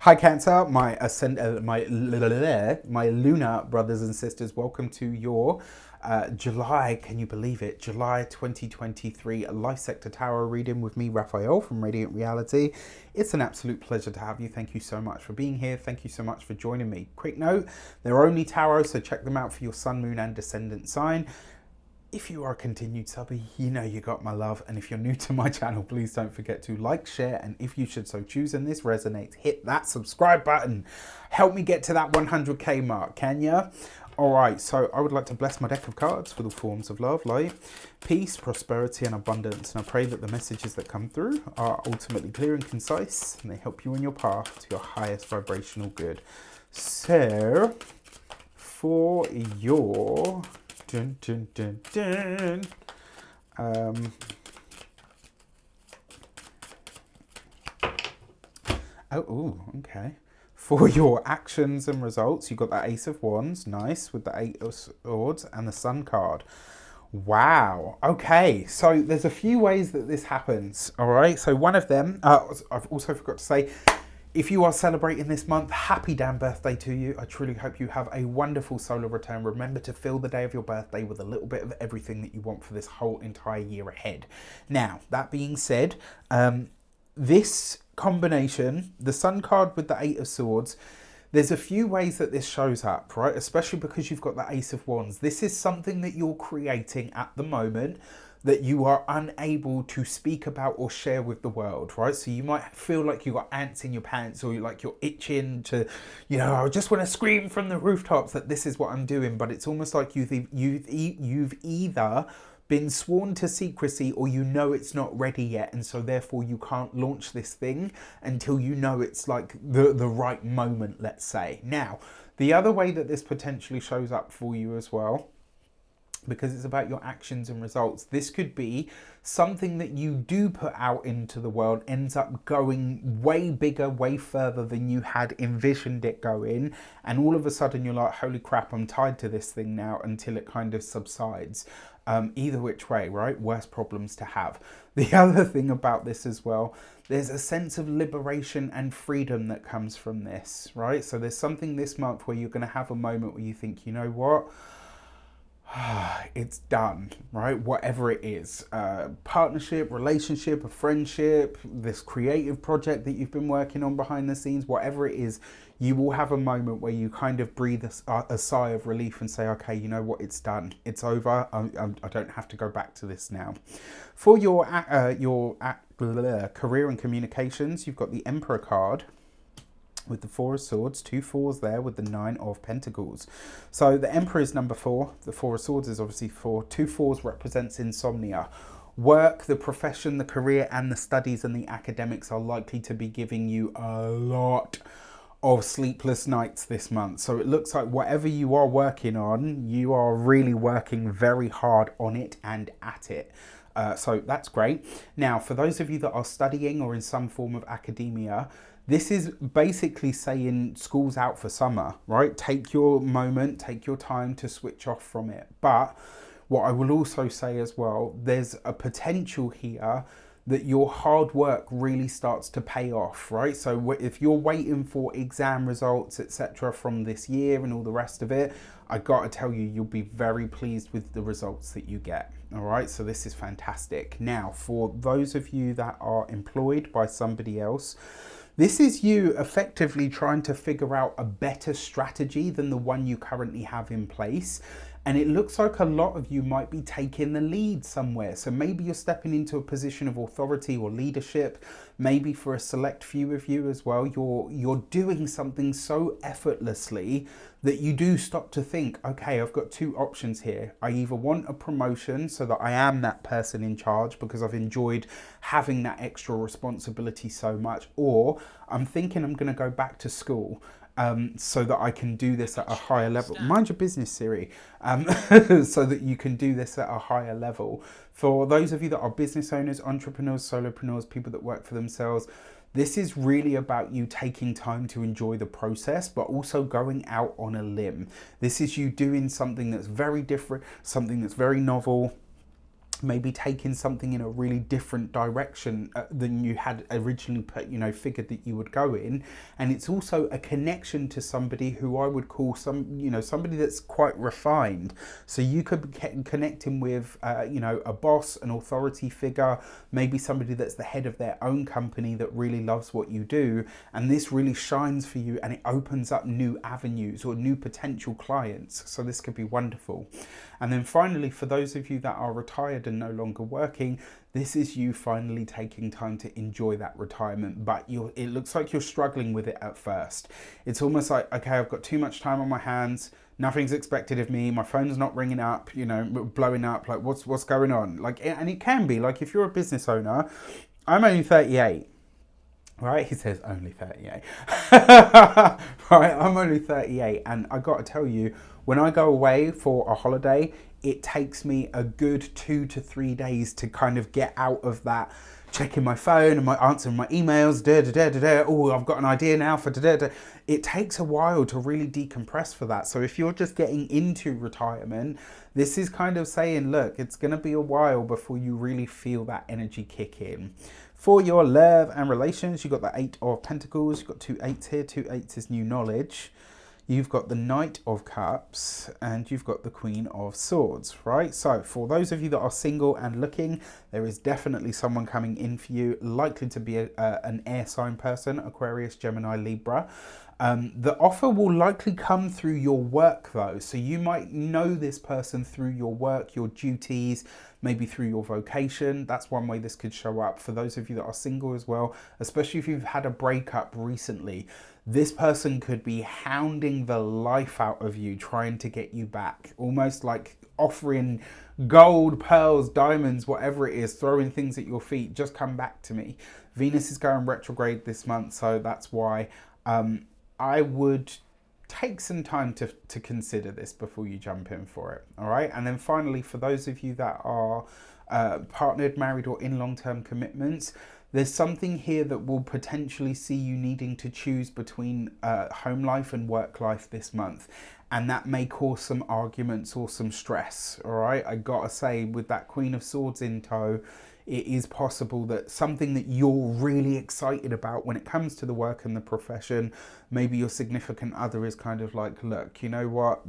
Hi Cancer, my lunar brothers and sisters. Welcome to your July, can you believe it? July 2023 Life Sector Tarot reading with me, Raphael from Radiant Reality. It's an absolute pleasure to have you. Thank you so much for being here. Thank you so much for joining me. Quick note, they're only tarot, so check them out for your sun, moon and descendant sign. If you are a continued subby, you know you got my love. And if you're new to my channel, please don't forget to like, share, and if you should so choose and this resonates, hit that subscribe button. Help me get to that 100k mark, can ya? Alright, so I would like to bless my deck of cards for the forms of love, light, peace, prosperity, and abundance. And I pray that the messages that come through are ultimately clear and concise, and they help you on your path to your highest vibrational good. So, for your... Dun, dun, dun, dun. Okay. For your actions and results, you've got that Ace of Wands, nice, with the Eight of Swords and the Sun card. Wow. Okay, so there's a few ways that this happens, all right? So one of them, I've also forgot to say, if you are celebrating this month, happy damn birthday to you. I truly hope you have a wonderful solar return. Remember to fill the day of your birthday with a little bit of everything that you want for this whole entire year ahead. Now, that being said, this combination, the Sun card with the Eight of Swords, there's a few ways that this shows up, right? Especially because you've got the Ace of Wands. This is something that you're creating at the moment that you are unable to speak about or share with the world, right? So you might feel like you've got ants in your pants, or you're itching to, I just want to scream from the rooftops that this is what I'm doing. But it's almost like you've either been sworn to secrecy, or it's not ready yet, and so therefore you can't launch this thing until it's like the right moment, let's say. Now, the other way that this potentially shows up for you as well, because it's about your actions and results, this could be something that you do put out into the world ends up going way bigger, way further than you had envisioned it going, and all of a sudden you're like, holy crap, I'm tied to this thing now, until it kind of subsides. Either which way, right? Worse problems to have. The other thing about this as well, there's a sense of liberation and freedom that comes from this, right? So there's something this month where you're going to have a moment where you think, you know what? It's done, right? Whatever it is, partnership, relationship, a friendship, this creative project that you've been working on behind the scenes, whatever it is, you will have a moment where you kind of breathe a sigh of relief and say, okay, you know what, it's done, it's over. I don't have to go back to this now. For your career and communications, you've got the Emperor card with the Four of Swords, 2 4s there with the 9 of Pentacles. So the Emperor is number 4, the Four of Swords is obviously 4, 2 4s represents insomnia. Work, the profession, the career and the studies and the academics are likely to be giving you a lot of sleepless nights this month. So it looks like whatever you are working on, you are really working very hard on it and at it. So that's great. Now, for those of you that are studying or in some form of academia, this is basically saying school's out for summer, right? Take your moment, take your time to switch off from it. But what I will also say as well, there's a potential here that your hard work really starts to pay off, right? So if you're waiting for exam results, etc. from this year and all the rest of it, I gotta tell you, you'll be very pleased with the results that you get. All right, so this is fantastic. Now, for those of you that are employed by somebody else, this is you effectively trying to figure out a better strategy than the one you currently have in place. And it looks like a lot of you might be taking the lead somewhere. So maybe you're stepping into a position of authority or leadership. Maybe for a select few of you as well, you're doing something so effortlessly that you do stop to think, okay, I've got 2 options here. I either want a promotion so that I am that person in charge because I've enjoyed having that extra responsibility so much, or I'm thinking I'm going to go back to school so that I can do this at a higher level. Mind your business, Siri. So that you can do this at a higher level. For those of you that are business owners, entrepreneurs, solopreneurs, people that work for themselves, this is really about you taking time to enjoy the process, but also going out on a limb. This is you doing something that's very different, something that's very novel, maybe taking something in a really different direction than you had originally figured that you would go in. And it's also a connection to somebody who I would call somebody that's quite refined. So you could be connecting with a boss, an authority figure, maybe somebody that's the head of their own company that really loves what you do, and this really shines for you and it opens up new avenues or new potential clients. So this could be wonderful. And then finally, for those of you that are retired and no longer working, this is you finally taking time to enjoy that retirement, but it looks like you're struggling with it at first. It's almost like, okay, I've got too much time on my hands, nothing's expected of me, my phone's not ringing up, blowing up, like what's going on? Like, and it can be, like if you're a business owner, I'm only 38. Right, he says only 38. Right, I'm only 38, and I got to tell you, when I go away for a holiday, it takes me a good 2 to 3 days to kind of get out of that checking my phone and answering my emails. Oh, I've got an idea now for It takes a while to really decompress for that. So if you're just getting into retirement, this is kind of saying, look, it's going to be a while before you really feel that energy kick in. For your love and relations, you've got the 8 of Pentacles. You've got 2 8s here. 2 8s is new knowledge. You've got the Knight of Cups and you've got the Queen of Swords, right? So for those of you that are single and looking, there is definitely someone coming in for you, likely to be an air sign person, Aquarius, Gemini, Libra. The offer will likely come through your work though. So you might know this person through your work, your duties, maybe through your vocation. That's one way this could show up. For those of you that are single as well, especially if you've had a breakup recently, this person could be hounding the life out of you, trying to get you back, almost like offering gold, pearls, diamonds, whatever it is, throwing things at your feet. Just come back to me. Venus is going retrograde this month, so that's why I would take some time to consider this before you jump in for it. All right. And then finally, for those of you that are partnered, married, or in long-term commitments, there's something here that will potentially see you needing to choose between home life and work life this month. And that may cause some arguments or some stress. All right. I gotta say, with that Queen of Swords in tow, it is possible that something that you're really excited about when it comes to the work and the profession, maybe your significant other is kind of like, look, you know what,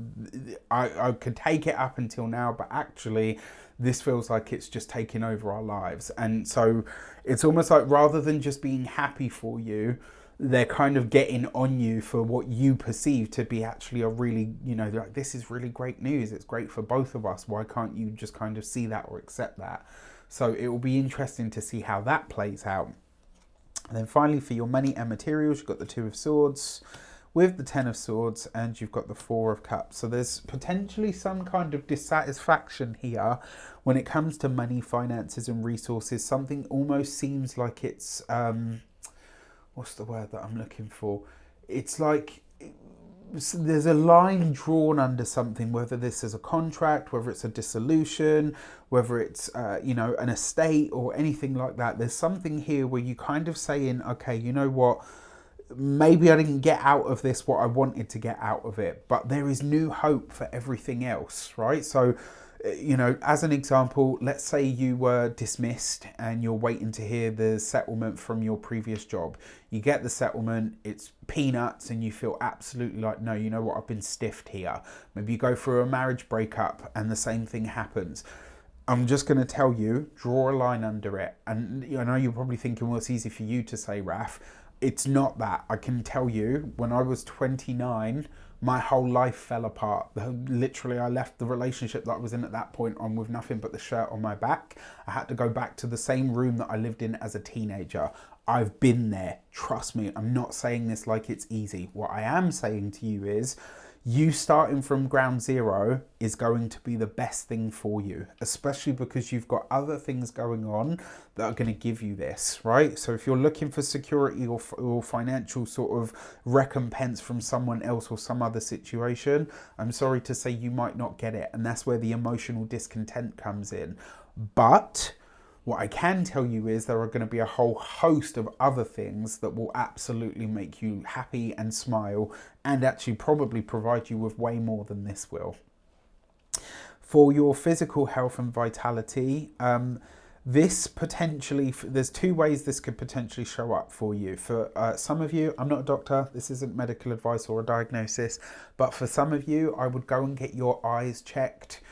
I could take it up until now, but actually this feels like it's just taking over our lives. And so it's almost like, rather than just being happy for you, they're kind of getting on you for what you perceive to be actually a really, they're like, this is really great news. It's great for both of us. Why can't you just kind of see that or accept that? So it will be interesting to see how that plays out. And then finally, for your money and materials, you've got the 2 of Swords with the 10 of Swords, and you've got the 4 of Cups. So there's potentially some kind of dissatisfaction here when it comes to money, finances, and resources. Something almost seems like it's, what's the word that I'm looking for? It's like there's a line drawn under something, whether this is a contract, whether it's a dissolution, whether it's an estate or anything like that. There's something here where you kind of saying, okay, you know what, maybe I didn't get out of this what I wanted to get out of it, but there is new hope for everything else, right? So as an example, let's say you were dismissed and you're waiting to hear the settlement from your previous job. You get the settlement, it's peanuts, and you feel absolutely like, no, you know what, I've been stiffed here. Maybe you go through a marriage breakup and the same thing happens. I'm just going to tell you, draw a line under it. And I know you're probably thinking, well, it's easy for you to say, Raf. It's not that. I can tell you, when I was 29, my whole life fell apart. Literally, I left the relationship that I was in at that point on with nothing but the shirt on my back. I had to go back to the same room that I lived in as a teenager. I've been there. Trust me, I'm not saying this like it's easy. What I am saying to you is, you starting from ground zero is going to be the best thing for you, especially because you've got other things going on that are going to give you this, right? So if you're looking for security or financial sort of recompense from someone else or some other situation, I'm sorry to say you might not get it. And that's where the emotional discontent comes in. But what I can tell you is there are going to be a whole host of other things that will absolutely make you happy and smile, and actually probably provide you with way more than this will. For your physical health and vitality, this potentially, there's two ways this could potentially show up for you. For some of you, I'm not a doctor, this isn't medical advice or a diagnosis, but for some of you, I would go and get your eyes checked.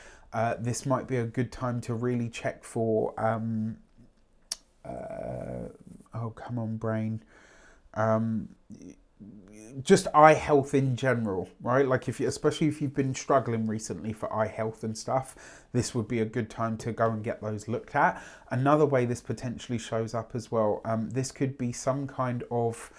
This might be a good time to really check for, oh, come on, brain. Just eye health in general, right? Like if you, especially if you've been struggling recently for eye health and stuff, this would be a good time to go and get those looked at. Another way this potentially shows up as well, this could be some kind of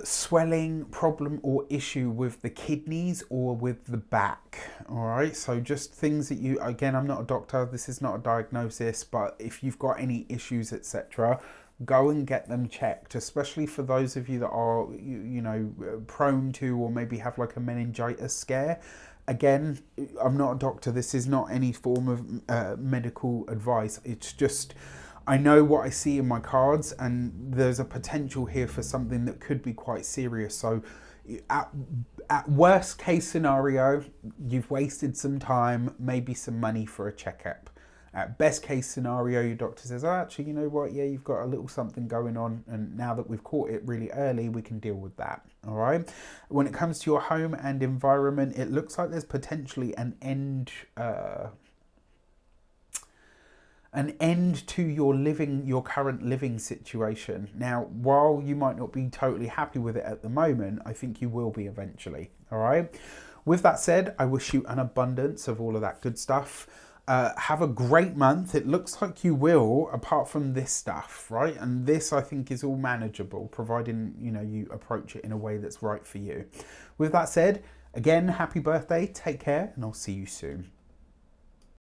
swelling problem or issue with the kidneys or with the back. All right, so just things that you, again, I'm not a doctor, this is not a diagnosis, but if you've got any issues, etc., go and get them checked, especially for those of you that are, you know, prone to or maybe have like a meningitis scare. Again, I'm not a doctor, this is not any form of medical advice. It's just, I know what I see in my cards, and there's a potential here for something that could be quite serious. So at worst case scenario, you've wasted some time, maybe some money for a checkup. At best case scenario, your doctor says, oh, actually, you know what? Yeah, you've got a little something going on. And now that we've caught it really early, we can deal with that. All right. When it comes to your home and environment, it looks like there's potentially an end to your current living situation. Now, while you might not be totally happy with it at the moment, I think you will be eventually. All right. With that said, I wish you an abundance of all of that good stuff. Have a great month. It looks like you will, apart from this stuff, right? And this, I think, is all manageable, providing, you know, you approach it in a way that's right for you. With that said, again, happy birthday, take care, and I'll see you soon.